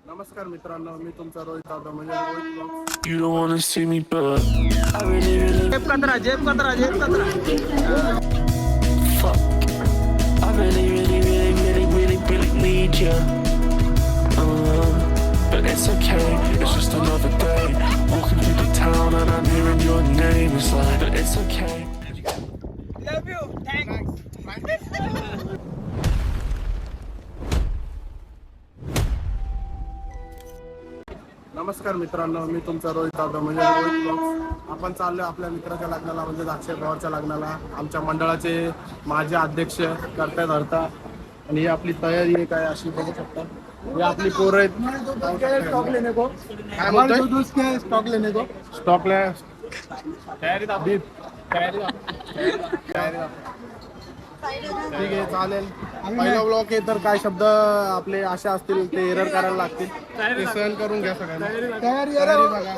नमस्कार मित्रांनो, मी तुमचा रोहित जाधव म्हणजे Rohit blogs. You don't wanna see me, but I really जेब कतरा fuck. I really need you. But it's okay, it's just another day. Walking through the town and I'm hearing your name. It's like, but it's okay. Love you thanks नमस्कार मित्रांनो, मी तुमचा रोहित जाधव म्हणजे Rohit blogs. आपण चाललोय आपल्या मित्राच्या लग्नाला म्हणजे अक्षय पवारच्या लग्नाला. आमच्या मंडळाचे माझे अध्यक्ष करता धरता आणि ही आपली तयारी आहे काय अशी बघू शकता. ही आपली पोरं आहेत. स्टॉक लेने को काय म्हणतोय? स्टॉक लेने को स्टॉकला तयारी ठीक आहे, चालेल. पहिला ब्लॉक आहे तर काय शब्द आपले असे असतील ते एरर करायला लागतील, ते सहन करून घ्या सगळ्यांना. तयारी बघा.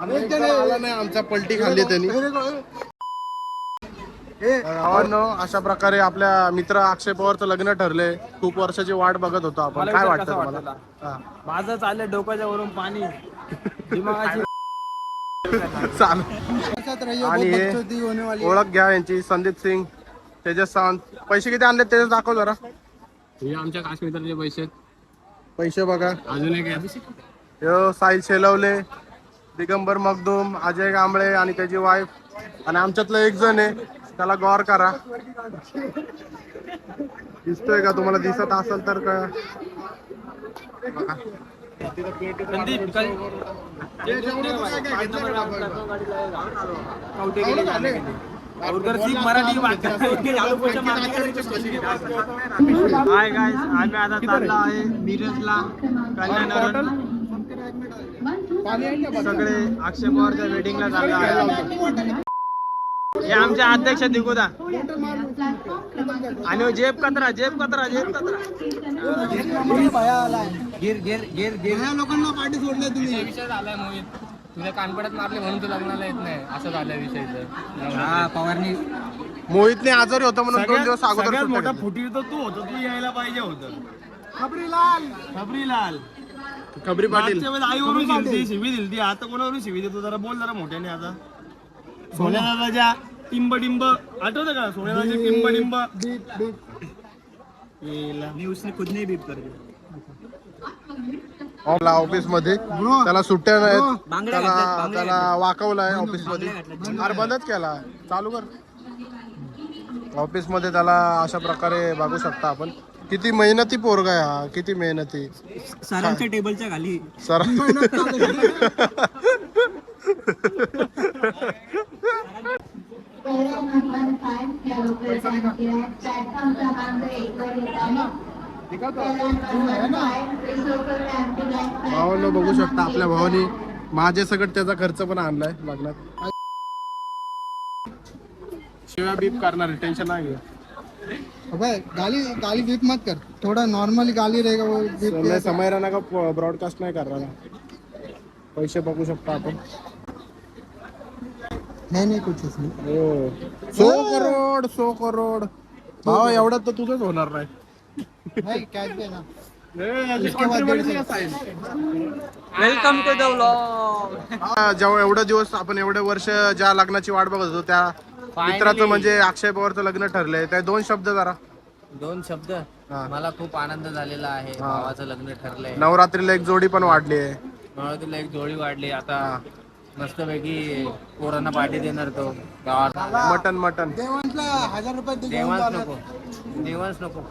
आला नाही, आमचा पलटी खाल्ली त्यांनी. भावांनो, अशा प्रकारे आपल्या मित्र अक्षय पवारचं लग्न ठरले. खूप वर्षाची वाट बघत होतो आपण. काय वाटतं तुम्हाला? हा. माझं चाललंय डोक्याच्या वरून पाणी दिमागाची आणि हे ओळख घ्या यांची, संदीप सिंग, तेजस सावंत. पैसे किती आणले तेजस दाखव जरा. हे आमच्या काश्मीरचे पैसे बघा. अजून एक यो साहिल शेलवले, दिगंबर मगदूम, अजय कांबळे आणि त्याची वाईफ. आणि आमच्यातलं एक जण आहे, त्याला गौर करा. दिसतोय का तुम्हाला? दिसत असेल तर का बघा. संदीप उधर सीख मराठी हाय गाइस, आम्ही आता चाललो आहे मिरजला कल्याणवरून. सगळे अक्षय पवारच्या वेडिंगला चाललो आहे. हे आमचे अध्यक्ष दिगुदा आणि जेब कतरा लोकांना पाठी सोडले तुम्ही. विषय झालाय मोहित, तुझ्या कानपडात मारले म्हणून तू लग्नाला येत नाही, असं झालंय विषय. हा पवारनी मोहितने आजारी होता म्हणून 2 दिवस अगोदर सगळ्यात सुट्ट्या मोठा घेतल्या. फुटीर तर तू होता, तू यायला पाहिजे होतं. खबरीलाल खबरी पाटील. मागच्या वेळेस आईवरून शिवी दिलती, आता कोणावरून शिवी देतो? जरा बोल जरा मोठ्याने. आता सोन्यादाच्या टिंब आठवतं का? सोन्यादाचे टिंब मी उसने खुद नहीं बीप कर दिया. ऑफिस मध्ये त्याला सुट्ट्या नाहीत, त्याला वाकवलाय ऑफिस मध्ये. अरे बंदच केला, चालू कर. ऑफिस मध्ये त्याला अशा प्रकारे बघू शकता आपण. किती मेहनती पोरगा आहे हा, किती मेहनती. सरांच्या टेबलच्या खाली सर भावांनो बघू शकता, आपल्या भावानी माझे सगळं त्याचा खर्च पण आणलाय लग्नात. शिव्या बीप करणार, टेन्शन नाही घ्या. अबे गाली बीप मत कर, थोड़ा नॉर्मली गाली रहेगा वो बीप. समय राणा का ब्रॉडकास्ट नाही करणार. पैसे बघू शकता आपण. नहीं कुछ इसमें. हो 100 करोड भावा, एवढ्यात तर तुझंच होणार नाही. भाई कैश देना. Welcome to the vlog. जेव्हा एवढे दिवस आपण एवढे वर्ष ज्या लग्नाची वाट बघत होतो त्या मित्राचं म्हणजे अक्षय पवारचं लग्न ठरलंय. त्या 2 शब्द जरा. 2 शब्द. हा. मला खूप आनंद झालेला आहे. भावाचं लग्न ठरलंय. नवरात्रीला एक जोडी पण वाढली आहे. नवरात्रीला एक जोडी वाढली. आता मस्तपैकी पोरांना पार्टी देणार तो गावात. मटन देवांना 1000 रुपये दे. देवाच नको.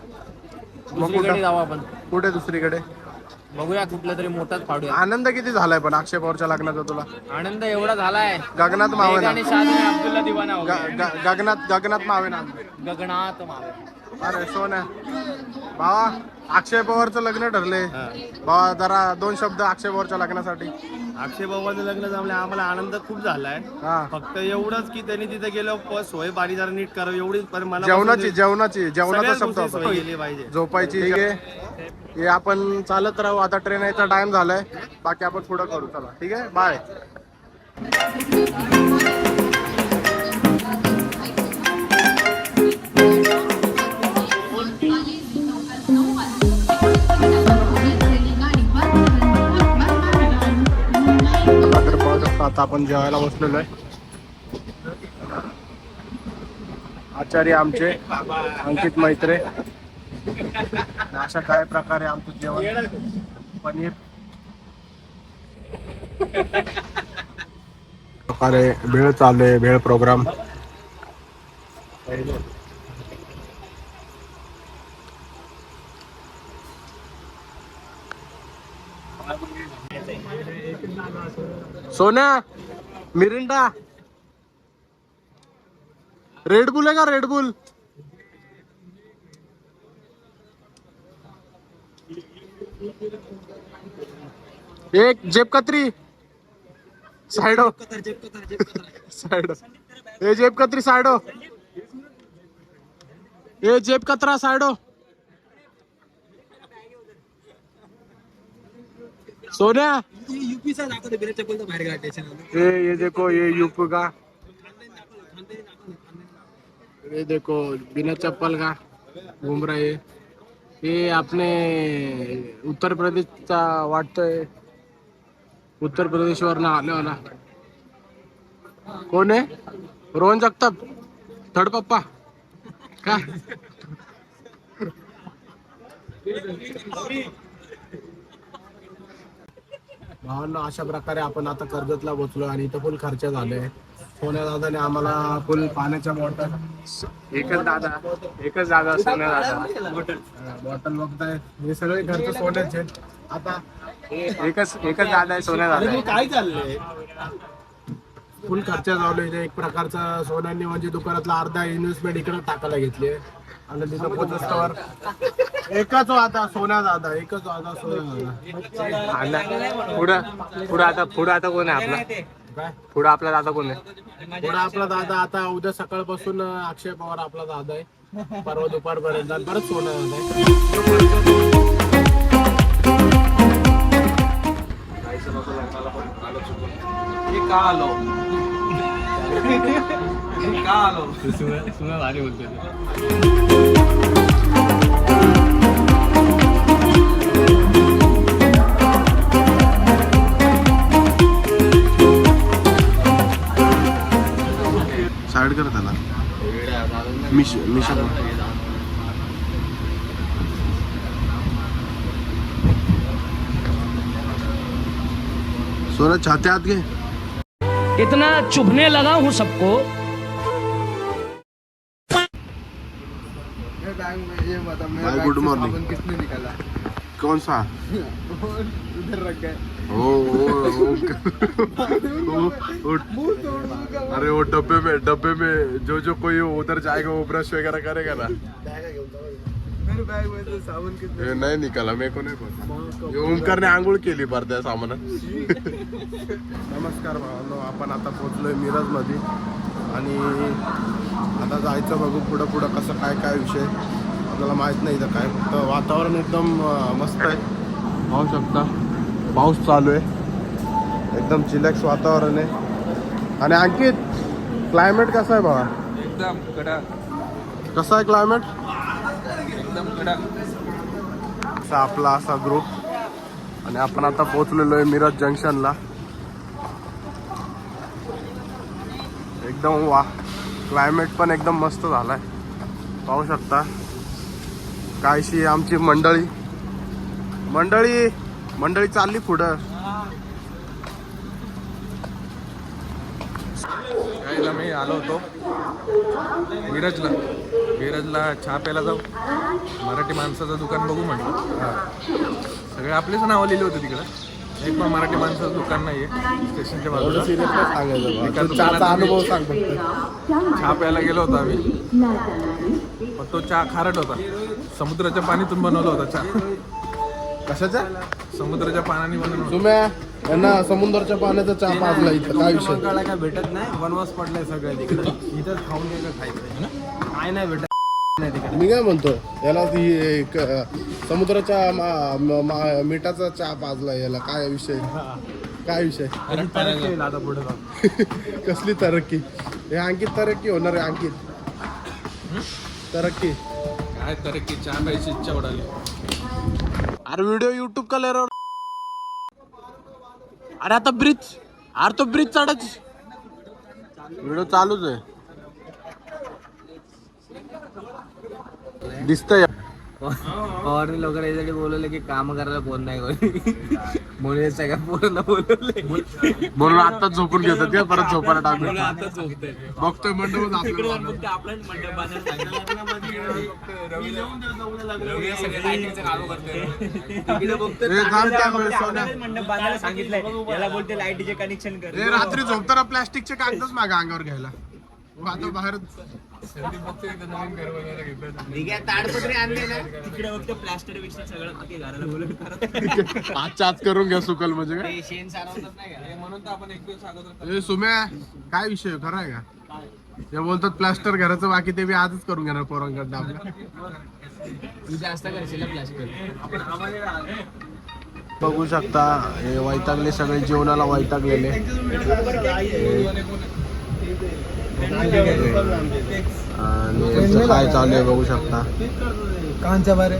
दुसरीकडे जाऊ आपण. कुठे दुसरीकडे? बघूया कुठलं तरी मोठाच फाडूया. आनंद किती झालाय पण अक्षय पवारच्या लग्नाचा तुला? आनंद एवढा झालाय, गगनात मावेना. आणि शादी अब्दुल्ला दिवाना हो गया. गगनात मावेना. गगनात मावे. अरे सोन्या भावा, अक्षय पवारचं लग्न ठरले भावा, जरा 2 शब्द अक्षय पवारच्या लग्नासाठी. अक्षय बाबाचं लग्न जमलं, आम्हाला आनंद खूप झालाय. हा. फक्त एवढंच की त्यांनी तिथे गेलो सोय पाणी जरा नीट करावं एवढीच. पण मला जेवणाचा शब्द होता. गेली पाहिजे. झोपायची. ठीक आहे, हे आपण चालत राहू. आता ट्रेन यायचा टाइम झालाय. बाकी आपण पुढे करू. चला ठीक आहे, बाय. आता आपण जेवायला बसलेलो आहे. आचार्य आमचे अंकित मैत्रे. अशा काय प्रकारे आमचं जेवण पनीर प्रकारे भेळ चालू आहे. भेळ प्रोग्राम सोन्या मिरिंडा रेड बुल आहे का रेड बुल. एक जेब कतरी साइडो साइडो ये जेब कतरी साइडो ये जेब कतरा साइडो. सोन्या ये देखो ये यूपी का ये देखो बिना चप्पल का घूम रहा है. ये आपने उत्तर प्रदेशचा वाटतोय. उत्तर प्रदेशवरनं आलेवाला कोण आहे. रोहन जगताप थर्ड पप्पा का. भावांनो अशा प्रकारे आपण आता कर्जतला पोहोचलो आणि इथं फुल खर्च झाले. सोन्या दादाने आम्हाला फुल पाण्याच्या बॉटल एकच दादा सोन्या दादा बॉटल बघताय. हे सगळे खर्च सोन्याचे. आता एकच दादा आहे सोन्या दादा. काय चाललंय. फुल खर्च झाला. एक प्रकारचा सोन्यांनी म्हणजे दुकानातला अर्धा इन्व्हेस्टमेंट इकडे टाकायला घेतली आणि तिथं पोहोचस्तवर एकच आता सोन्या दादा एकच आता सोन्या दादा. पुढं आता कोण आहे आपला. काय पुढं आपला दादा कोण आहे. पुढे आपला दादा आता उद्या सकाळपासून अक्षय पवार आपला दादा आहे. परवा दुपारपर्यंत परत सोन्या दादा आहे. भारी बोलतो. साईड कर त्याला. मिशन सोना छाते हाथ घे. इतना चुभने लगा हूं सबको. भाई गुड मॉर्निंग. किसने निकाला कौन सा उधर रख गए. अरे वो डब्बे में जो कोई उधर जाएगा वो ब्रश वगैरह करेगा ना. मेरे बैग में से साबुन कितने. हे नाही निकाला मी को नाही बोलतो. ओमकारने आंघोळ केली पर त्या सामानात. नमस्कार भावांनो. आपण आता पोहोचलोय मिरज मध्ये आणि आता जायचं बघू पुढं कसं काय विषय आपल्याला माहित नाही. इथं काय फक्त वातावरण एकदम मस्त आहे. पाहू शकता पाऊस चालू आहे. एकदम चिलॅक्स वातावरण आहे. आणि अंकित क्लायमेट कसं आहे बाबा. एकदम कडा. कसं आहे क्लायमेट. एकदम कडा. असा आपला असा ग्रुप आणि आपण आता पोहोचलेलो आहे मिरज जंक्शनला. एकदम क्लायमेट पण एकदम मस्त झालाय. पाहू शकता कायशी आमची मंडळी चालली पुढं. यायला मी आलो होतो मिरजला चहा प्यायला जाऊ. मराठी माणसाचं दुकान बघू म्हटलं. सगळे आपलेच नावं लिहिले होते तिकडं. एक पण मराठी माणसाचं दुकान नाहीये स्टेशनच्या बाजूला. अनुभव सांग फक्त. चहा प्यायला गेलो होतो आम्ही. पण तो चहा खारट होता. समुद्राच्या पाण्यातून बनवला होता चहा. कशाचा. समुद्राच्या पाण्याने बनवला. तुम्ही यांना समुद्राच्या पाण्याचा चहा पाजला इथं काय विषय. काय भेटत नाही. वनवास पडलाय सगळं तिकडे. इथंच खाऊन खायचं काय नाही भेटत. मी काय म्हणतो याला ती समुद्राच्या मिठाचा चहा पाजला याला काय विषय. आता पुढे कसली तरक्की. हे अंकित तरक्की होणार आहे. अंकित तरक्की. काय तरक्की. चहा प्यायची इच्छा उडाली. अरे व्हिडिओ युट्यूब का ले रहा. अरे आता ब्रिज अरे तो ब्रिज चढच व्हिडिओ चालूच आहे दिसतंय. पवारने लोक यासाठी बोलवले की काम करायला कोण नाही कोणी म्हणून सगळ्या पोरांना बोलवले म्हणून आता झोपून घेतात का परत झोपायला टाकून आता झोपतोय बघतोय मंडप आपल्याला. आपल्याच मंडप बांधायला मंडप बांधायला सांगितलंय याला बोलते लाईटीचे कनेक्शन कर. हे रात्री झोपताना प्लास्टिकचे कागदच मागा अंगावर घ्यायला. आता बाहेर ताडपत्री आणले ना तिकडे फक्त प्लास्टर बिस्टर सगळं बाकी घराला बोलवलं. आजच्या आज करून घ्या सुकल म्हणजे काय. ते शेण सारवतात नाही का म्हणून तर आपण एक दिवस अगोदर ए सुम्या काय विषय खरं आहे का ते बोलतात प्लास्टर घराचं बाकी ते बी आजच करून घेणार पोरांकडनं आपल्या. तू जास्त करशील प्लास्टर. बघू शकता हे वैतागले सगळे जेवणाला वैतागलेले. आणि यांचं काय चालू आहे बघू शकता. कांच्या बारे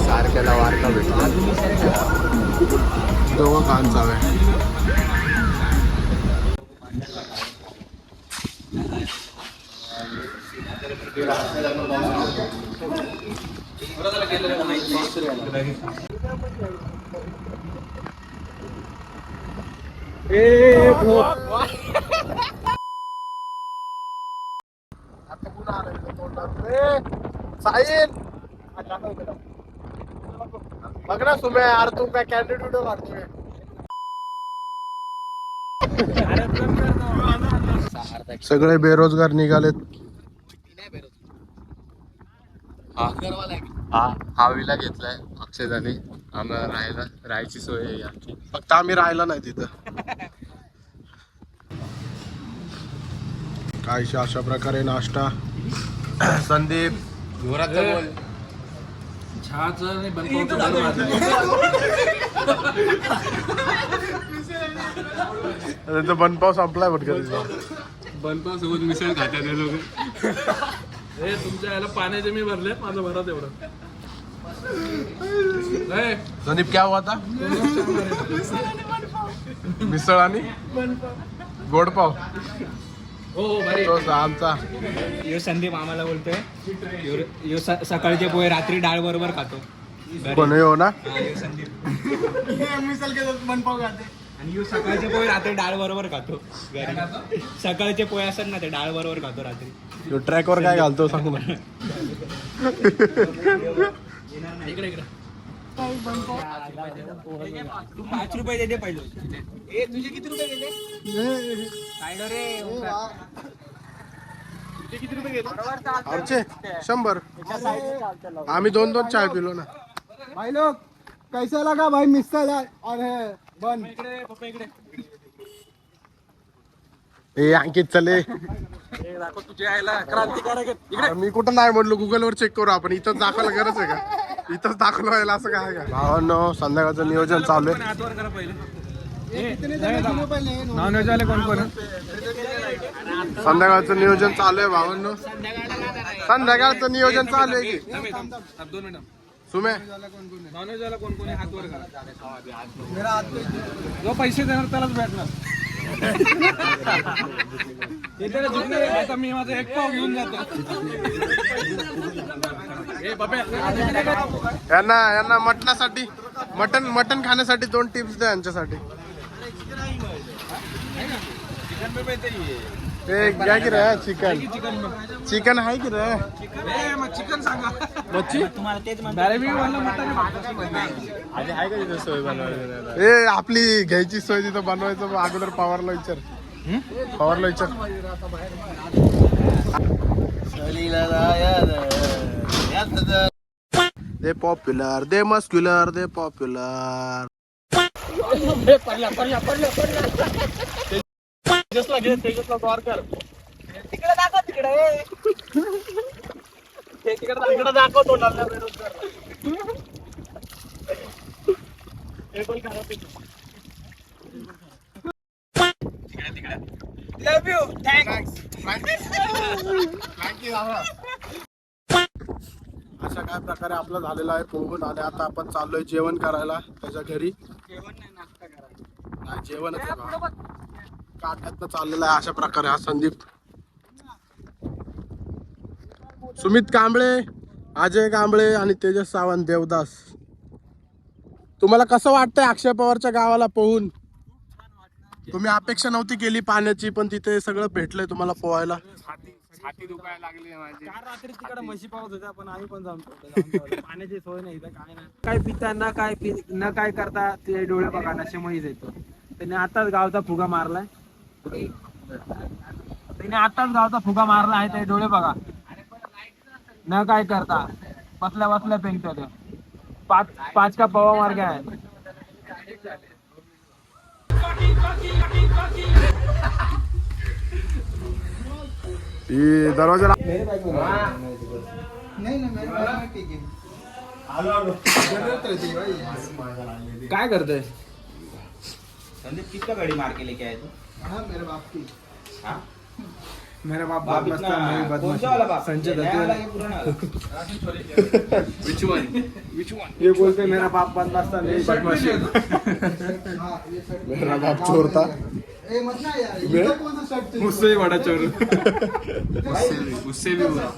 सारख्याला वारका भेटतो दोघं कान चालू आहे. साहिल बघ ना सुम्या यार तू काय कॅन्डिडेट व्हिडिओ काढतोय. सगळे बेरोजगार निघालेत. हा विला घेतलाय अक्षयदाने. आम्हाला राहायची सोय आहे आमची फक्त आम्ही राहायला नाही तिथं. काहीशी अशा प्रकारे नाश्ता. संदीप बनपाव संपलाय बनपाव सोबत मिसळ खात्यात हे लोक. हे तुमच्या याला पाण्याचे मी भरले माझं भरा तेवढं. संदीप क्या हुआ था मिसळ आणि गोडपाव. हो भाई तो आमचा यो संदीप आम्हाला बोलतोय यो सकाळचे पोहे रात्री डाळ बरोबर खातो. पण हो ना आणि यो सकाळचे पोहे रात्री डाळ बरोबर खातो घरी. सकाळचे पोहे असतात ना ते डाळ बरोबर खातो रात्री. ट्रॅक वर काय घालतो सांग ना. इकडे इकडे तू 5 रुपये देते पहिले. ए तुझे किती रुपये गेले काय रे किती रुपये गेले. आमचे 100. आम्ही 2-2 चाय पिलो ना. भाई लोग कैसा लगा भाई मिसल और है बन. ए अंकित चले. मी कुठं नाही म्हणलो गुगल वर चेक करू आपण. इथंच दाखवायला गरज आहे का. इथंच दाखवलं व्हायला असं काय का. भावांनो संध्याकाळचं नियोजन चालू आहे. नॉनव्हेज वाले कोण कोण संध्याकाळचं नियोजन चालू आहे भावांनो. संध्याकाळचं नियोजन चालू आहे की 2 मिनिट. सुमे नॉनव्हेज वाला कोण कोण आहे हात वर करा. जो पैसे देणार त्यालाच भेटणार. आता मी माझं 1 पाव घेऊन जातो. यांना मटणासाठी मटण खाण्यासाठी 2 टिप्स द्या यांच्यासाठी. ते घ्या की रे चिकन आहे की रे. चिकन सांगा. मच्छी तुम्हाला तेच ए आपली घ्यायची सोय तिथं बनवायचं. अगोदर पवारला विचार. दे पॉप्युलर दे मस्क्युलर दे पॉप्युलर. तिकडे दाखवतो लव यू थँक्स. अशा काय प्रकारे आपलं झालेलं आहे पोहून आणि आता आपण चाललोय जेवण करायला त्याच्या घरी. नाही जेवणच आहे बा. काट्यातनं चाललेला आहे अशा प्रकारे हा संदीप, सुमित कांबळे, अजय कांबळे आणि तेजस सावंत, देवदास. तुम्हाला कसं वाटतंय अक्षय पवारच्या गावाला पोहून? तुम्ही अपेक्षा नव्हती केली पाण्याची, पण तिथे सगळं भेटलंय तुम्हाला पोहायला. छाती दुखायला लागली माझी. काल रात्री तिकडे म्हशी पावत होत्या पण आम्ही पण जाऊन पाण्याची सोय नाही इथं, काय नाही. काय पिता न काय करता ते डोळे बघा नशेमध्येच येतो. त्याने आताच गावचा फुगा मारलाय. आहे ते डोळे बघा न काय करता बसल्या बसल्या पेंगतो ते. पाच का पवा मार्ग आहे. दरवाजा नहीं ना मेरे पास में ठीक है. जरूरत रहती है भाई. काय करतोय? संदीप किसका गाड़ी मार के लेके आए तू? हाँ मेरे बाप की. हाँ? मेरा बाप बाप बदमाश इतना था, मैं भी कौन बदमाश सा वाला बाप? संजय नया दत्त. वाला कि पुराना वाला? ये बोलते मेरा बाप बदमाश था, मैं भी बदमाश हूँ. हाँ ये शर्ट. मेरा बाप चोर था. ए मत ना यार. ये कौन सा शर्ट? मुझसे ही बड़ा चोर. उससे भी बुरा.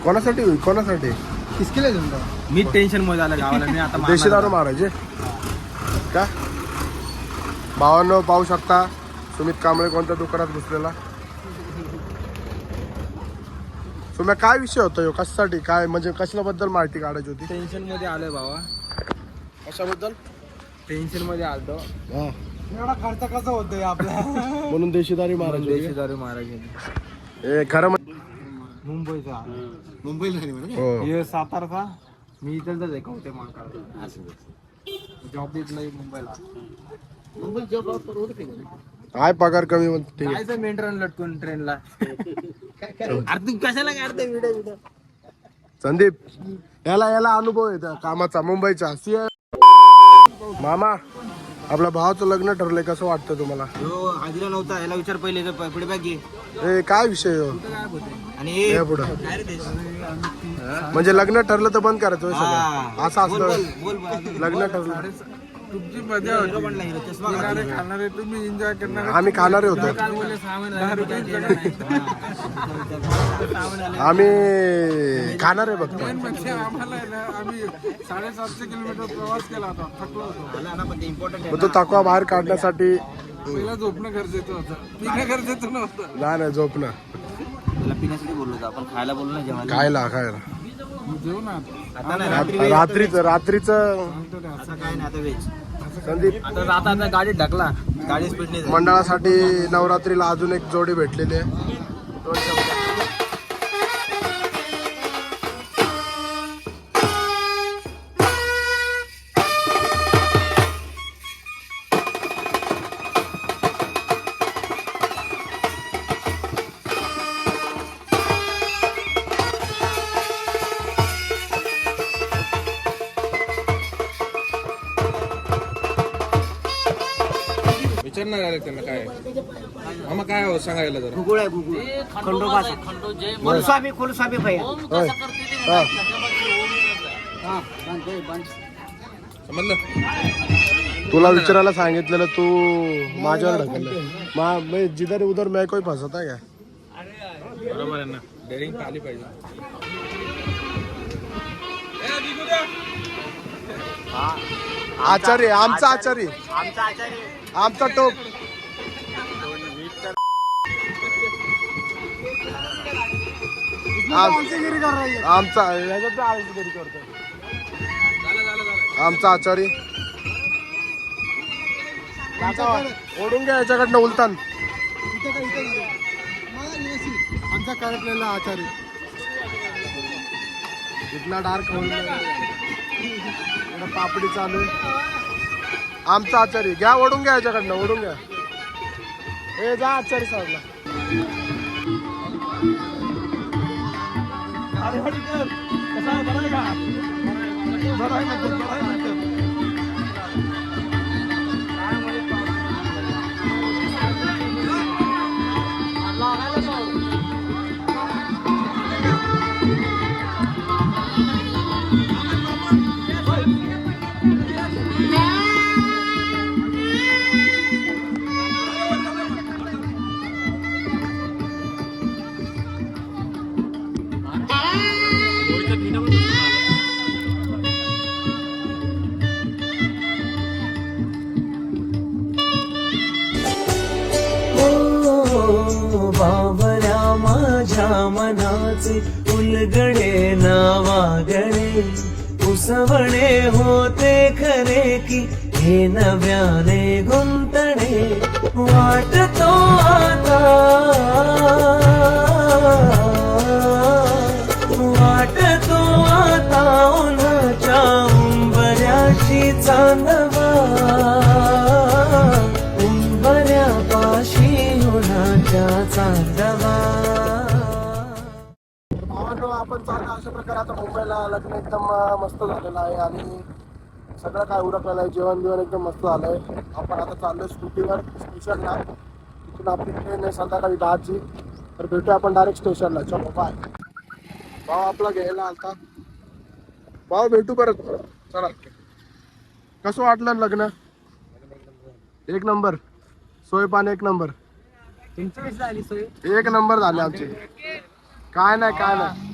कोणासाठी कोणासाठी किसके लिए दूंगा? मी टेन्शन मध्ये आलं गावाला. मी आता देशी दारू मारायचे का? भावांनो पाहू शकता सुमित कांबळे कोणत्या दुकानात घुसलेला. तुम्ही काय विषय होता ह्यो? कशासाठी काय म्हणजे कसल्याबद्दल माहिती काढायची होती? टेन्शन मध्ये आलोय बाबा. कशाबद्दल? टेन्शन मध्ये आलतो. हा एवढा खर्च कसा होतोय आपला? म्हणून देशी दारू मारायची होती. देशी दारू महाराज हे खरं मुंबईचा. मुंबईला नाही म्हणा. हो. हे सातारचा. मी इथलचाच आहे कवटे मांकाळ. जॉब देत नाही मुंबईला. काय पगार कमी म्हणते? कायचं मेंढरान लटकून ट्रेनला. अरे तू कशाला काढते व्हिडिओ? संदीप याला अनुभव आहे त्या कामाचा मुंबईचा. मामा आपल्या भावाचं लग्न ठरलंय, कसं वाटतं तुम्हाला? जो हाजीरा नव्हता याला विचार पहिले पुढे बॅग घे. ए काय विषय हो? आणि हे पुढं काय रे ते? म्हणजे लग्न ठरलं तर बंद करायचं होय सगळं. असं बोल असतं बोल बोल. लग्न ठरलं. तुमची मजा हिरो बनला हिरो. चष्मा घातला. खाणारे तुम्ही एन्जॉय करणार. आम्ही खाणारे होतो. आम्ही खाणारे बघतो. म्हणजे आम्हाला आहे ना, आम्ही 750 किलोमीटर प्रवास केला होता, थकलो होतो. आला ना पण ते इम्पॉर्टंट आहे. तो थकवा बाहेर काढण्यासाठी पहिला झोपणं गरजेचं होतं, पिणं गरजेचं नव्हतं. नाही झोपणं. त्याला पिण्यासाठी बोललो होतो आपण, खायला बोललो ना जेवायला. खायला जेवू ना आता नाही रात्री रात्रीच असं काय नाही आता वेज. संदीप आता आता गाडीत ढकला. गाडी स्पीडने जाईल. मंडळासाठी नवरात्रीला अजून एक जोडी भेटलेली आहे. विचारणार आले त्यांना काय मामा काय हो सांगायला जरा. गुगुळ आहे गुगुळ. खंडोबाचा. कुलस्वामी भैया. होय. हा. समजलं. तुला विचारायला सांगितलेलं तू माझ्यावर ढकललं जिधर उधर मैं कोई फसता है क्या? बरोबर आहे ना, डेअरिंग आली पाहिजे. आचार्य आमचा आचार्य आमचा टोप आमचा ह्याच्यात आळसगिरी करतो आमचा आचार्य. ओढून घ्या याच्याकडनं उलतान. आमचा कार्यक्रम आचार्य इथला डार्क पापडी चालू आहे. आमचा आचार्य घ्या, ओढून घ्या याच्याकडनं, ओढून घ्या. हे जा आचार्य साहेबला. बाबऱ्या माझ्या मनाचे उलगडे नावागडे उसवणे होते खरे की हे नव्याने गुंतणे वाटतो आता उन्हाच्या उंबऱ्याची चांदवा भावांनो, आपण चाललो अशा प्रकारे आता मुंबईला. लग्न एकदम मस्त झालेलं आहे आणि सगळं काय उरकलेलं आहे. जेवण बिवण एकदम मस्त झालंय. आपण आता चाललोय स्कूटीवर स्टेशनला. तिथून आपली ट्रेन आहे संध्याकाळी 10ची. तर भेटूया आपण डायरेक्ट स्टेशनला. चलो बाय. भाऊ आपला घ्यायला आलता. भाऊ भेटू परत. चला. कसं वाटलं लग्न? एक नंबर. सोय पाणी एक नंबर. एक नंबर झाले आमचे. काय नाही काय नाही.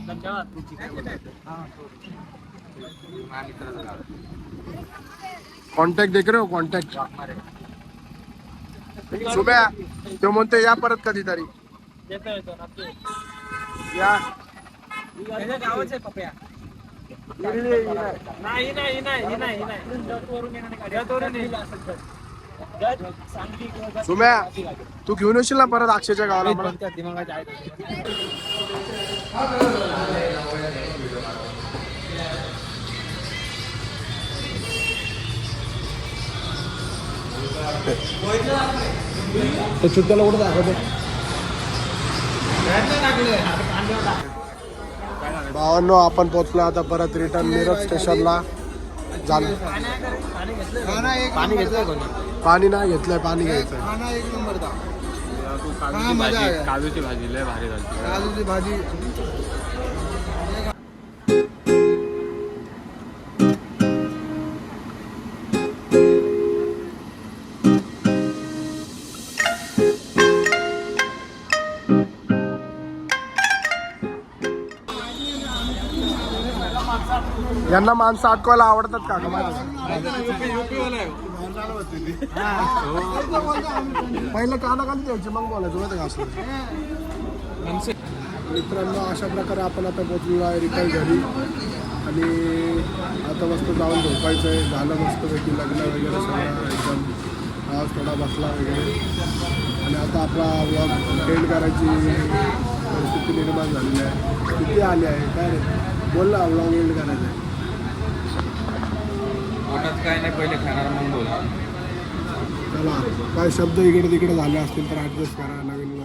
कॉन्टॅक्ट देख रे हो, कॉन्टॅक्ट. सुब्या तो म्हणतो या परत कधीतरी या. सुम्या तू घेऊन येशील ना परत अक्षयच्या गावाला मला? चुट्ट्याला कुठं दाखवतो. भावांनो, आपण पोहोचलो आता परत रिटर्न मिरज स्टेशनला. झालं पाणी घेतलंय कोणी? पाणी नाही घेतलंय, पाणी घ्यायचंय. खाना एक नंबर दा. काजूची भाजी लय भारी झाली. काजूची भाजी. यांना माणसं अटकवायला आवडतात का? पहिलं काना खाली द्यायचे मग बोलायचं माहिती का असं. मित्रांनो, अशा प्रकारे आपण आता पोचलो आहे रिटर्न घरी आणि आता मस्त जाऊन झोपायचं आहे. झालं मस्तपैकी लग्न वगैरे सगळं एकदम. आवाज थोडा बसला वगैरे आणि आता आपला व्लॉग एंड करायची परिस्थिती निर्माण झालेली आहे. किती आली आहे काय रे? बोल ना, व्लॉग एंड करायचं आहे. काय नाही, पहिले खाणार मग बोला. चला, काय शब्द इकडे तिकडे झाले असतील तर ॲडजस्ट करा. नवीन